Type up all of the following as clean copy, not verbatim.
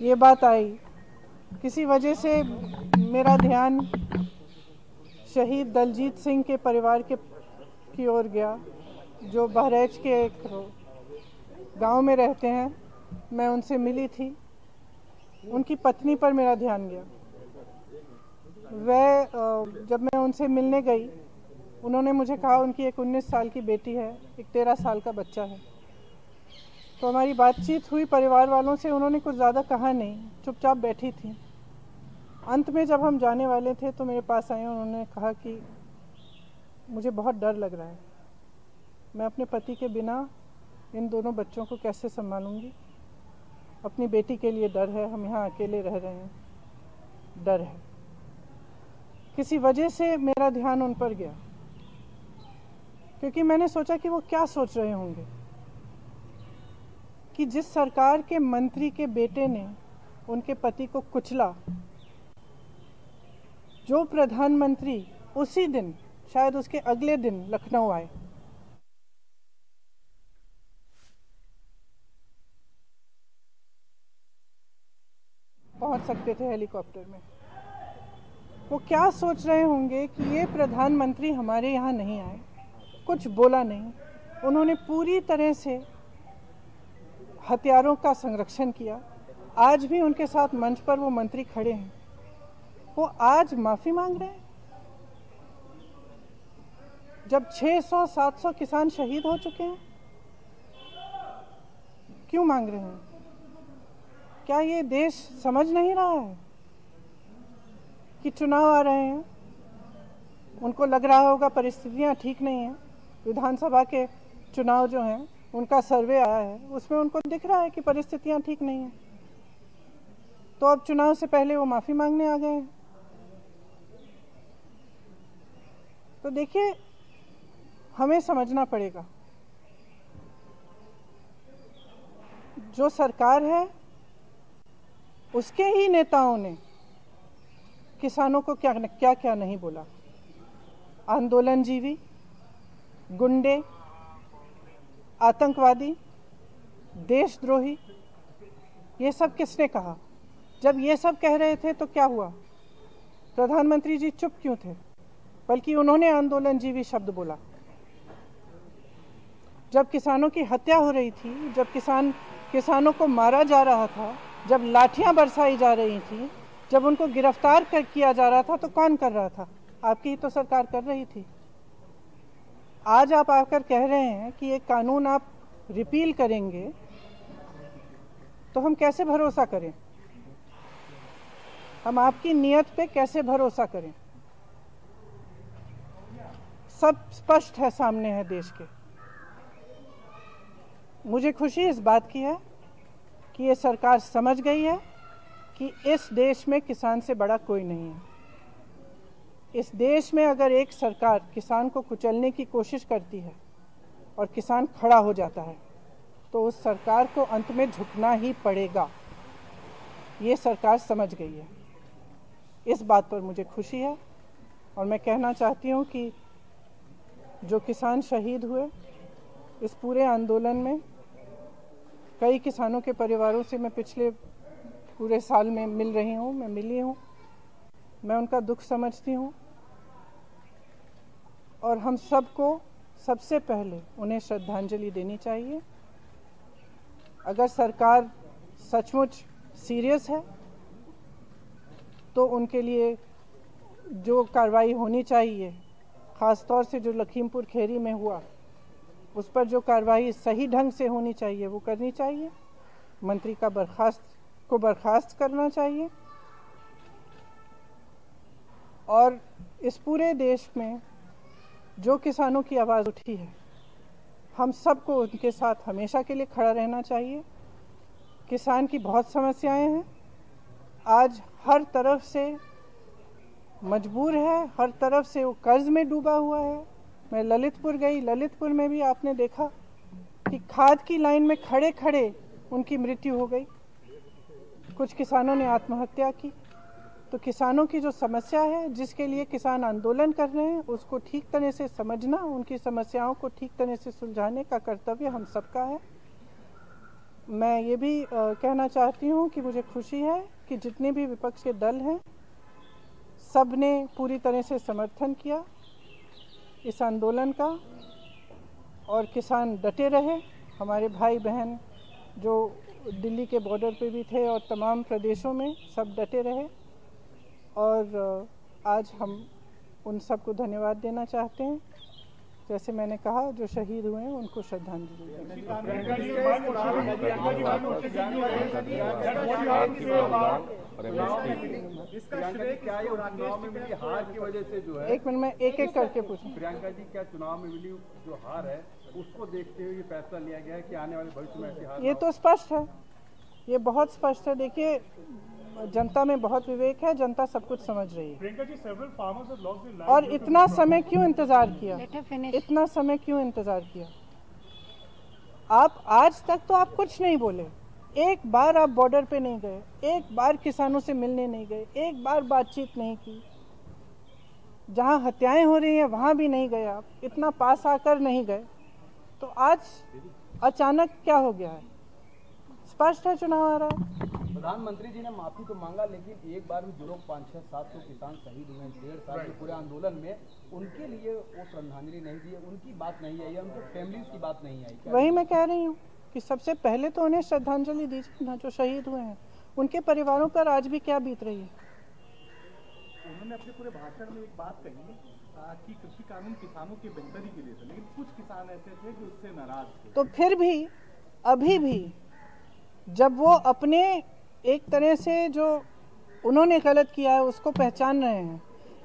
ये बात आई, किसी वजह से मेरा ध्यान शहीद दलजीत सिंह के परिवार की ओर गया, जो बहराइच के एक गांव में रहते हैं। मैं उनसे मिली थी, उनकी पत्नी पर मेरा ध्यान गया। जब मैं उनसे मिलने गई, उन्होंने मुझे कहा उनकी एक 19 साल की बेटी है, एक 13 साल का बच्चा है। तो हमारी बातचीत हुई परिवार वालों से, उन्होंने कुछ ज़्यादा कहा नहीं, चुपचाप बैठी थी। अंत में जब हम जाने वाले थे तो मेरे पास आए, उन्होंने कहा कि मुझे बहुत डर लग रहा है, मैं अपने पति के बिना इन दोनों बच्चों को कैसे संभालूंगी। अपनी बेटी के लिए डर है, हम यहाँ अकेले रह रहे हैं, डर है। किसी वजह से मेरा ध्यान उन पर गया, क्योंकि मैंने सोचा कि वो क्या सोच रहे होंगे कि जिस सरकार के मंत्री के बेटे ने उनके पति को कुचला, जो प्रधानमंत्री उसी दिन, शायद उसके अगले दिन लखनऊ आए। पहुंच सकते थे हेलीकॉप्टर में। वो क्या सोच रहे होंगे कि ये प्रधानमंत्री हमारे यहाँ नहीं आए, कुछ बोला नहीं। उन्होंने पूरी तरह से हथियारों का संरक्षण किया। आज भी उनके साथ मंच पर वो मंत्री खड़े हैं, वो आज माफी मांग रहे हैं। जब 600-700 किसान शहीद हो चुके हैं, क्यों मांग रहे हैं? क्या ये देश समझ नहीं रहा है कि चुनाव आ रहे हैं? उनको लग रहा होगा परिस्थितियां ठीक नहीं हैं। विधानसभा के चुनाव जो हैं, उनका सर्वे आया है, उसमें उनको दिख रहा है कि परिस्थितियां ठीक नहीं हैं। तो अब चुनाव से पहले वो माफी मांगने आ गए हैं। तो देखिए, हमें समझना पड़ेगा, जो सरकार है उसके ही नेताओं ने किसानों को क्या क्या नहीं बोला। आंदोलनजीवी, गुंडे, आतंकवादी, देशद्रोही, ये सब किसने कहा? जब ये सब कह रहे थे तो क्या हुआ? प्रधानमंत्री जी चुप क्यों थे? बल्कि उन्होंने आंदोलनजीवी शब्द बोला। जब किसानों की हत्या हो रही थी, जब किसानों को मारा जा रहा था, जब लाठियां बरसाई जा रही थी, जब उनको गिरफ्तार किया जा रहा था, तो कौन कर रहा था? आपकी ही तो सरकार कर रही थी। आज आप आकर कह रहे हैं कि ये कानून आप रिपील करेंगे, तो हम कैसे भरोसा करें? हम आपकी नीयत पे कैसे भरोसा करें? सब स्पष्ट है, सामने है देश के। मुझे खुशी इस बात की है कि ये सरकार समझ गई है कि इस देश में किसान से बड़ा कोई नहीं है। इस देश में अगर एक सरकार किसान को कुचलने की कोशिश करती है और किसान खड़ा हो जाता है, तो उस सरकार को अंत में झुकना ही पड़ेगा। ये सरकार समझ गई है। इस बात पर मुझे खुशी है। और मैं कहना चाहती हूँ कि जो किसान शहीद हुए इस पूरे आंदोलन में, कई किसानों के परिवारों से मैं पिछले पूरे साल में मिल रही हूँ, मैं मिली हूँ, मैं उनका दुख समझती हूँ। और हम सबको सबसे पहले उन्हें श्रद्धांजलि देनी चाहिए। अगर सरकार सचमुच सीरियस है तो उनके लिए जो कार्रवाई होनी चाहिए, ख़ास तौर से जो लखीमपुर खीरी में हुआ, उस पर जो कार्रवाई सही ढंग से होनी चाहिए वो करनी चाहिए। मंत्री का बर्खास्त करना चाहिए। और इस पूरे देश में जो किसानों की आवाज़ उठी है, हम सबको उनके साथ हमेशा के लिए खड़ा रहना चाहिए। किसान की बहुत समस्याएं हैं, आज हर तरफ से मजबूर है, हर तरफ से वो कर्ज में डूबा हुआ है। मैं ललितपुर गई, ललितपुर में भी आपने देखा कि खाद की लाइन में खड़े खड़े उनकी मृत्यु हो गई। कुछ किसानों ने आत्महत्या की। तो किसानों की जो समस्या है, जिसके लिए किसान आंदोलन कर रहे हैं, उसको ठीक तरह से समझना, उनकी समस्याओं को ठीक तरह से सुलझाने का कर्तव्य हम सबका है। मैं ये भी कहना चाहती हूँ कि मुझे खुशी है कि जितने भी विपक्ष के दल हैं सब ने पूरी तरह से समर्थन किया इस आंदोलन का और किसान डटे रहे। हमारे भाई बहन जो दिल्ली के बॉर्डर पे भी थे और तमाम प्रदेशों में सब डटे रहे और आज हम उन सबको धन्यवाद देना चाहते हैं। जैसे मैंने कहा, जो शहीद हुए हैं उनको श्रद्धांजलि दें। एक मिनट में एक करके पूछूं। प्रियंका जी, क्या चुनाव में मिली जो हार है उसको देखते हुए ये फैसला लिया गया है कि आने वाले भविष्य में ऐसी हार? ये तो स्पष्ट है, ये बहुत स्पष्ट है। देखिए, जनता में बहुत विवेक है, जनता सब कुछ समझ रही है। और इतना समय क्यों इंतजार किया? इतना समय क्यों इंतजार किया? आप आज तक तो आप कुछ नहीं बोले, एक बार आप बॉर्डर पे नहीं गए, एक बार किसानों से मिलने नहीं गए, एक बार बातचीत नहीं की। जहां हत्याएं हो रही हैं वहां भी नहीं गए आप, इतना पास आकर नहीं गए। तो आज अचानक क्या हो गया है? स्पष्ट है, चुनाव आ रहा है। प्रधानमंत्री जी ने माफी तो मांगा, लेकिन एक बार भी जो लोग 500-700 किसान शहीद हुए 1.5 साल के पूरे आंदोलन में, उनके लिए वो श्रद्धांजलि नहीं दी, उनकी बात नहीं आई, उनके फैमिलीज की बात नहीं आई। वही मैं कह रही हूँ कि सबसे पहले तो उन्हें श्रद्धांजलि दीजिए ना, जो शहीद हुए हैं। उनके परिवारों पर आज भी क्या बीत रही है? उन्होंने अपने पूरे भाषण में एक बात कही कि कृषि कानून किसानों की बेहतरी के लिए थे, लेकिन कुछ किसान ऐसे थे जो उससे नाराज थे। तो फिर भी अभी भी जब वो अपने एक तरह से जो उन्होंने गलत किया है उसको पहचान रहे हैं,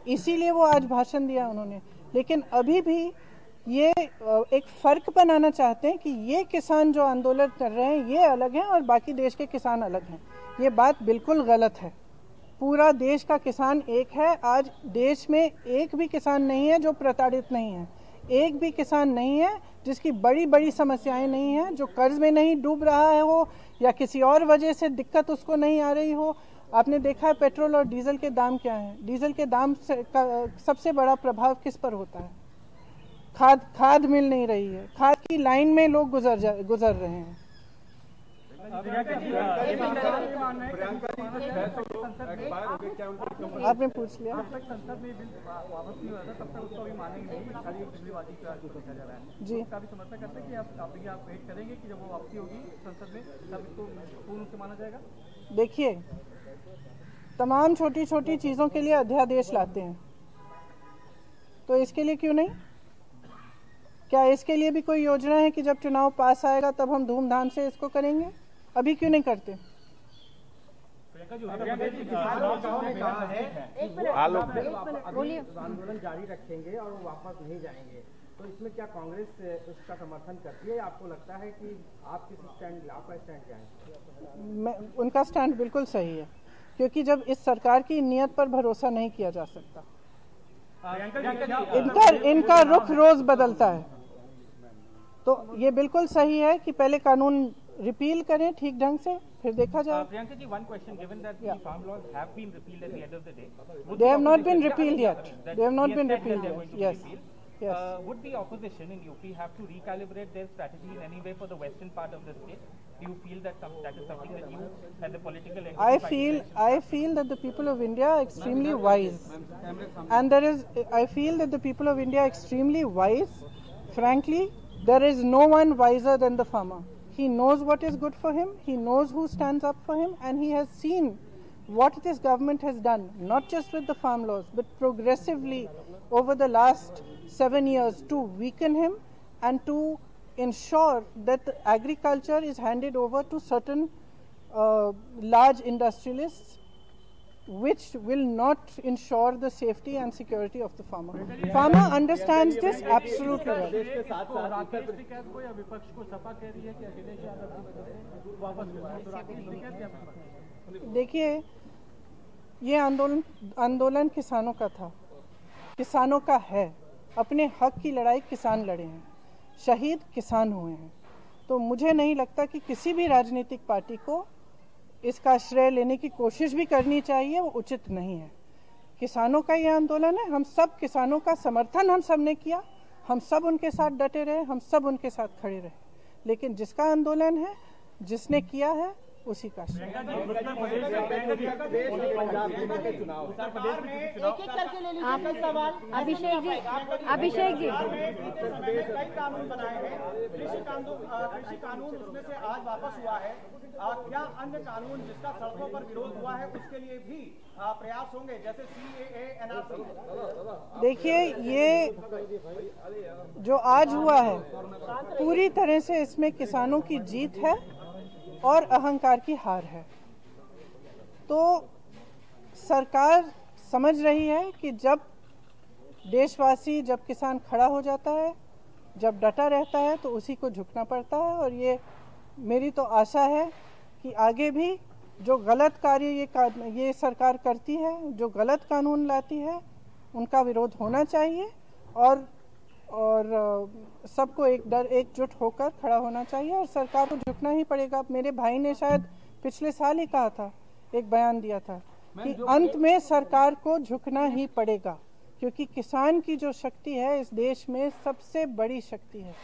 इसीलिए वो आज भाषण दिया उन्होंने। लेकिन अभी भी ये एक फ़र्क बनाना चाहते हैं कि ये किसान जो आंदोलन कर रहे हैं ये अलग हैं और बाकी देश के किसान अलग हैं। ये बात बिल्कुल गलत है। पूरा देश का किसान एक है। आज देश में एक भी किसान नहीं है जो प्रताड़ित नहीं है, एक भी किसान नहीं है जिसकी बड़ी बड़ी समस्याएं नहीं हैं, जो कर्ज में नहीं डूब रहा है हो या किसी और वजह से दिक्कत उसको नहीं आ रही हो। आपने देखा है पेट्रोल और डीजल के दाम क्या हैं। डीजल के दाम से सबसे बड़ा प्रभाव किस पर होता है? खाद मिल नहीं रही है, खाद की लाइन में लोग गुजर रहे हैं। आपने पूछ लिया। जब तक संसद में बिल वापस नहीं हुआ था तब तक उसको भी मानेंगे नहीं, खाली बिजलीबाजी का जो देखा जा रहा है जी, उसका भी समर्थन करते हैं कि आप वेट करेंगे कि जब वो वापसी होगी संसद में तब इसको पूर्ण रूप से माना जाएगा। देखिए, तमाम छोटी छोटी चीज़ों के लिए अध्यादेश लाते हैं, तो इसके लिए क्यों नहीं? क्या इसके लिए भी कोई योजना है कि जब चुनाव पास आएगा तब हम धूमधाम से इसको करेंगे? अभी क्यों नहीं करते? आंदोलन जारी रखेंगे और वो वापस नहीं जाएंगे, तो इसमें क्या कांग्रेस उसका समर्थन करती है? आपको लगता है कि आपका स्टैंड क्या है? उनका स्टैंड बिल्कुल सही है, क्योंकि जब इस सरकार की नीयत पर भरोसा नहीं किया जा सकता। इनका रुख रोज बदलता है, तो ये बिल्कुल सही है कि पहले कानून रिपील करें ठीक ढंग से, फिर देखा जाए। Priyanka ji, one question: given that the farm laws have been repealed at the end of the day, they have not been repealed yet. They have not been repealed yet. Yes. Yes. Would the opposition in UP have to recalibrate their strategy in any way for the western part of the state? Do you feel that that is something that you, as a political entity, I feel that the people of India are extremely wise, and I feel that the people of India are extremely wise. Frankly, there is no one wiser than the farmer. He knows what is good for him, he knows who stands up for him, and he has seen what this government has done, not just with the farm laws, but progressively over the last 7 years to weaken him and to ensure that agriculture is handed over to certain large industrialists, which will not ensure the safety and security of the farmer. Farmer understands this absolutely well. देखिए, ये आंदोलन किसानों का था, किसानों का है। अपने हक की लड़ाई किसान लड़े हैं, शहीद किसान हुए हैं। तो मुझे नहीं लगता कि किसी भी राजनीतिक पार्टी को इसका श्रेय लेने की कोशिश भी करनी चाहिए, वो उचित नहीं है। किसानों का ये आंदोलन है, हम सब किसानों का समर्थन हम सब ने किया, हम सब उनके साथ डटे रहे, हम सब उनके साथ खड़े रहे। लेकिन जिसका आंदोलन है जिसने किया है उसी का श्रेय। अभिषेक जी कई कानून बनाए हैं, कृषि कानून उसमें से आज वापस हुआ है। क्या अन्य कानून जिसका सड़कों पर विरोध हुआ है उसके लिए भी प्रयास होंगे, जैसे CAA, NRC? देखिए, ये जो आज हुआ है पूरी तरह से इसमें किसानों की जीत है और अहंकार की हार है। तो सरकार समझ रही है कि जब देशवासी, जब किसान खड़ा हो जाता है, जब डटा रहता है तो उसी को झुकना पड़ता है। और ये मेरी तो आशा है कि आगे भी जो गलत कार्य ये सरकार करती है, जो गलत कानून लाती है, उनका विरोध होना चाहिए और सबको एकजुट होकर खड़ा होना चाहिए और सरकार को झुकना ही पड़ेगा। मेरे भाई ने शायद पिछले साल ही कहा था, एक बयान दिया था कि अंत में सरकार को झुकना ही पड़ेगा, क्योंकि किसान की जो शक्ति है इस देश में सबसे बड़ी शक्ति है।